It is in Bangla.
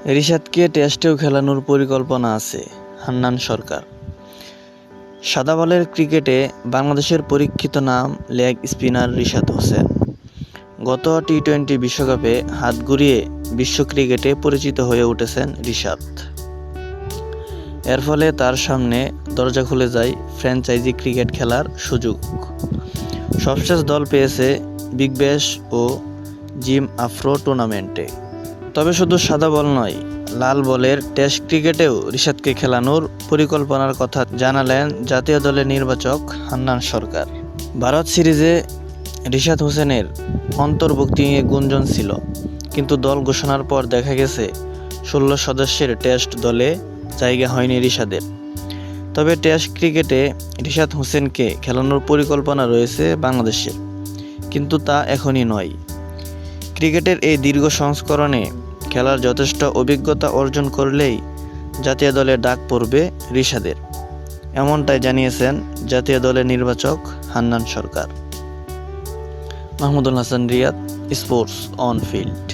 রিশাদকে টেস্টেও খেলানোর পরিকল্পনা আছে হান্নান সরকার। সাদা বলের ক্রিকেটে বাংলাদেশের পরীক্ষিত নাম লেগ স্পিনার রিশাদ হোসেন। গত টি-20 বিশ্বকাপে হাত ঘুরিয়ে বিশ্ব ক্রিকেটে পরিচিত হয়ে উঠেছেন রিশাদ। এর ফলে তার সামনে দরজা খুলে যায় ফ্র্যাঞ্চাইজি ক্রিকেট খেলার সুযোগ। সবশেষ দল পেয়েছে বিগ ব্যাশ ও জিম আফ্রো টুর্নামেন্টে। তবে শুধু সাদা বল নয়, লাল বলের টেস্ট ক্রিকেটেও রিশাদকে খেলানোর পরিকল্পনার কথা জানালেন জাতীয় দলের নির্বাচক হান্নান সরকার। ভারত সিরিজে রিশাদ হোসেনের অন্তর্ভুক্তি নিয়ে গুঞ্জন ছিল, কিন্তু দল ঘোষণার পর দেখা গেছে 16 সদস্যের টেস্ট দলে জায়গা হয়নি রিশাদের। তবে টেস্ট ক্রিকেটে রিশাদ হোসেনকে খেলানোর পরিকল্পনা রয়েছে বাংলাদেশের, কিন্তু তা এখনই নয়। ক্রিকেটের এই দীর্ঘ সংস্করণে খেলার যথেষ্ট অভিজ্ঞতা অর্জন করলেই জাতীয় দলে ডাক পড়বে রিশাদের, এমনটাই জানিয়েছেন জাতীয় দলের নির্বাচক Hannan Sarkar. Mahmudullah Hasan Riyad, sports on field.